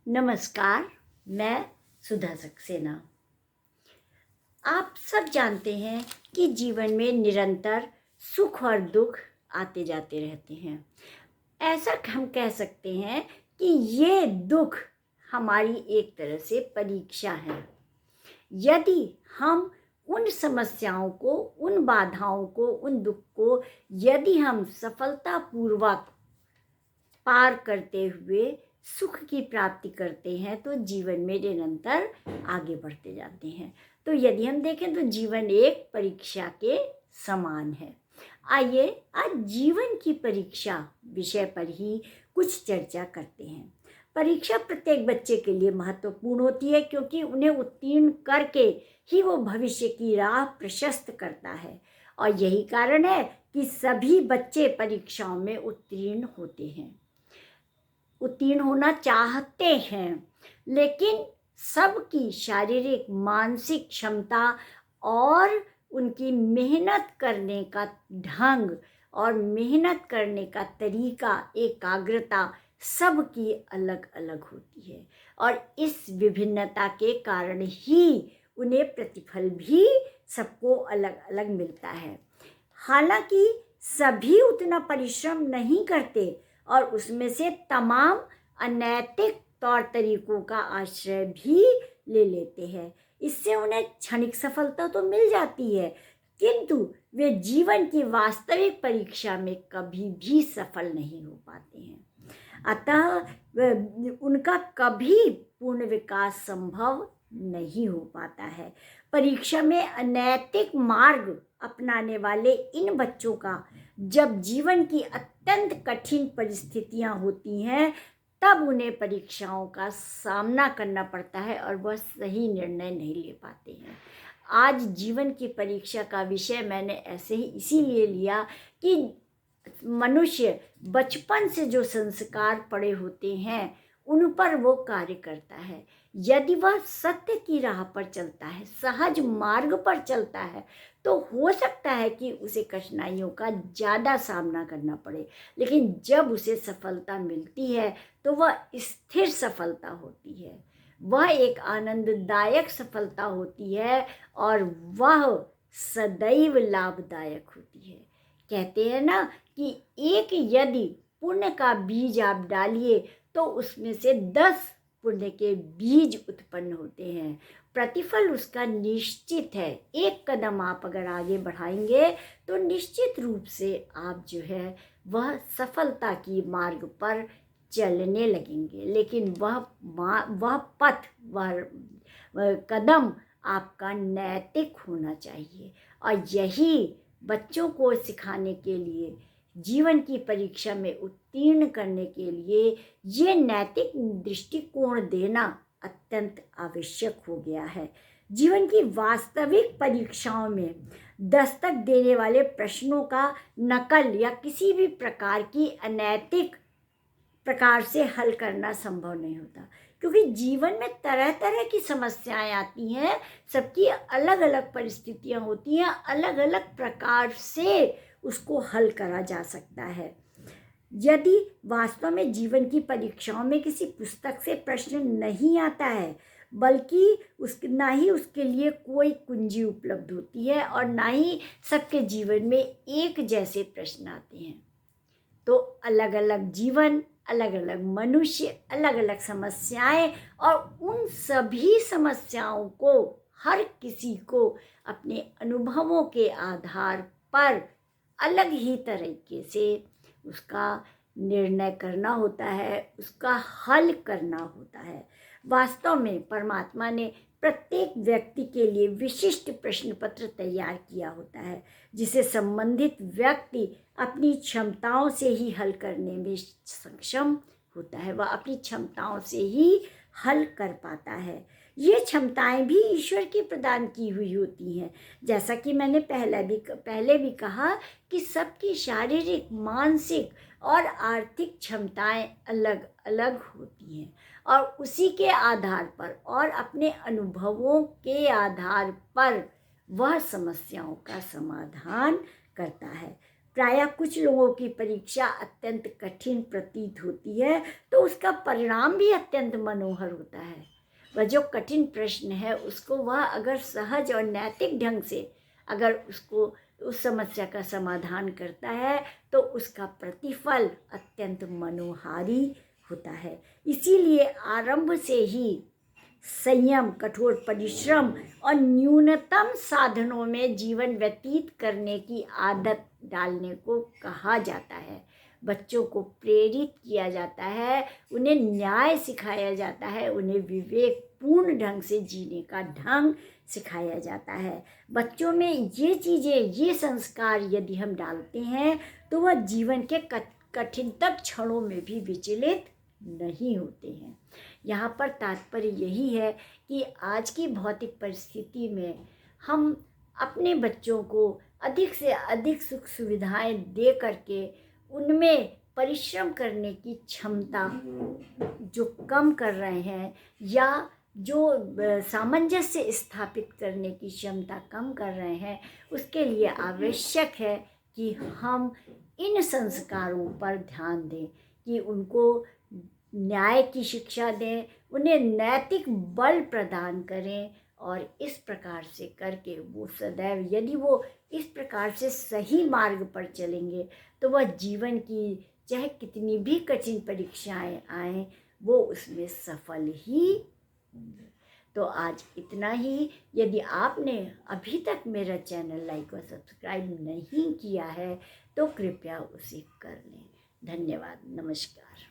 नमस्कार, मैं सुधा सक्सेना। आप सब जानते हैं कि जीवन में निरंतर सुख और दुख आते जाते रहते हैं। ऐसा हम कह सकते हैं कि ये दुख हमारी एक तरह से परीक्षा है। यदि हम उन समस्याओं को, उन बाधाओं को, उन दुख को यदि हम सफलतापूर्वक पार करते हुए सुख की प्राप्ति करते हैं तो जीवन में निरंतर आगे बढ़ते जाते हैं। तो यदि हम देखें तो जीवन एक परीक्षा के समान है। आइए आज जीवन की परीक्षा विषय पर ही कुछ चर्चा करते हैं। परीक्षा प्रत्येक बच्चे के लिए महत्वपूर्ण होती है क्योंकि उन्हें उत्तीर्ण करके ही वो भविष्य की राह प्रशस्त करता है और यही कारण है कि सभी बच्चे परीक्षाओं में उत्तीर्ण होते हैं, उत्तीर्ण होना चाहते हैं, लेकिन सबकी शारीरिक मानसिक क्षमता और उनकी मेहनत करने का ढंग और मेहनत करने का तरीका, एकाग्रता सबकी अलग अलग होती है और इस विभिन्नता के कारण ही उन्हें प्रतिफल भी सबको अलग अलग मिलता है। हालांकि सभी उतना परिश्रम नहीं करते और उसमें से तमाम अनैतिक तौर तरीकों का आश्रय भी ले लेते हैं। इससे उन्हें क्षणिक सफलता तो मिल जाती है किंतु वे जीवन की वास्तविक परीक्षा में कभी भी सफल नहीं हो पाते हैं। अतः उनका कभी पूर्ण विकास संभव नहीं हो पाता है। परीक्षा में अनैतिक मार्ग अपनाने वाले इन बच्चों का जब जीवन की अत्यंत कठिन परिस्थितियां होती हैं तब उन्हें परीक्षाओं का सामना करना पड़ता है और वह सही निर्णय नहीं ले पाते हैं। आज जीवन की परीक्षा का विषय मैंने ऐसे ही इसीलिए लिया कि मनुष्य बचपन से जो संस्कार पड़े होते हैं उन पर वो कार्य करता है। यदि वह सत्य की राह पर चलता है, सहज मार्ग पर चलता है, तो हो सकता है कि उसे कठिनाइयों का ज़्यादा सामना करना पड़े, लेकिन जब उसे सफलता मिलती है तो वह स्थिर सफलता होती है, वह एक आनंददायक सफलता होती है और वह सदैव लाभदायक होती है। कहते हैं ना कि एक यदि पुण्य का बीज आप डालिए तो उसमें से 10 पुण्य के बीज उत्पन्न होते हैं। प्रतिफल उसका निश्चित है। एक कदम आप अगर आगे बढ़ाएंगे तो निश्चित रूप से आप जो है वह सफलता की मार्ग पर चलने लगेंगे, लेकिन वह पथ, वह कदम आपका नैतिक होना चाहिए। और यही बच्चों को सिखाने के लिए, जीवन की परीक्षा में उत्तीर्ण करने के लिए ये नैतिक दृष्टिकोण देना अत्यंत आवश्यक हो गया है। जीवन की वास्तविक परीक्षाओं में दस्तक देने वाले प्रश्नों का नकल या किसी भी प्रकार की अनैतिक प्रकार से हल करना संभव नहीं होता, क्योंकि जीवन में तरह तरह की समस्याएं आती हैं, सबकी अलग अलग परिस्थितियां होती हैं, अलग अलग प्रकार से उसको हल करा जा सकता है। यदि वास्तव में जीवन की परीक्षाओं में किसी पुस्तक से प्रश्न नहीं आता है, बल्कि ना ही उसके लिए कोई कुंजी उपलब्ध होती है और ना ही सबके जीवन में एक जैसे प्रश्न आते हैं, तो अलग अलग जीवन, अलग अलग मनुष्य, अलग अलग समस्याएं और उन सभी समस्याओं को हर किसी को अपने अनुभवों के आधार पर अलग ही तरीके से उसका निर्णय करना होता है, उसका हल करना होता है। वास्तव में परमात्मा ने प्रत्येक व्यक्ति के लिए विशिष्ट प्रश्न पत्र तैयार किया होता है, जिसे संबंधित व्यक्ति अपनी क्षमताओं से ही हल करने में सक्षम होता है, वह अपनी क्षमताओं से ही हल कर पाता है। ये क्षमताएं भी ईश्वर की प्रदान की हुई होती हैं। जैसा कि मैंने पहले भी कहा कि सबकी शारीरिक, मानसिक और आर्थिक क्षमताएं अलग अलग होती हैं और उसी के आधार पर और अपने अनुभवों के आधार पर वह समस्याओं का समाधान करता है। प्रायः कुछ लोगों की परीक्षा अत्यंत कठिन प्रतीत होती है तो उसका परिणाम भी अत्यंत मनोहर होता है। वह जो कठिन प्रश्न है उसको वह अगर सहज और नैतिक ढंग से अगर उसको उस समस्या का समाधान करता है तो उसका प्रतिफल अत्यंत मनोहारी होता है। इसीलिए आरंभ से ही संयम, कठोर परिश्रम और न्यूनतम साधनों में जीवन व्यतीत करने की आदत डालने को कहा जाता है। बच्चों को प्रेरित किया जाता है, उन्हें न्याय सिखाया जाता है, उन्हें विवेकपूर्ण ढंग से जीने का ढंग सिखाया जाता है। बच्चों में ये चीज़ें, ये संस्कार यदि हम डालते हैं तो वह जीवन के कठिनतम क्षणों में भी विचलित नहीं होते हैं। यहाँ पर तात्पर्य यही है कि आज की भौतिक परिस्थिति में हम अपने बच्चों को अधिक से अधिक सुख सुविधाएं दे करके उनमें परिश्रम करने की क्षमता जो कम कर रहे हैं या जो सामंजस्य स्थापित करने की क्षमता कम कर रहे हैं, उसके लिए आवश्यक है कि हम इन संस्कारों पर ध्यान दें कि उनको न्याय की शिक्षा दें, उन्हें नैतिक बल प्रदान करें और इस प्रकार से करके वो सदैव, यदि वो इस प्रकार से सही मार्ग पर चलेंगे तो वह जीवन की चाहे कितनी भी कठिन परीक्षाएं आएं वो उसमें सफल ही होंगे। तो आज इतना ही। यदि आपने अभी तक मेरा चैनल लाइक और सब्सक्राइब नहीं किया है तो कृपया उसे कर लें। धन्यवाद। नमस्कार।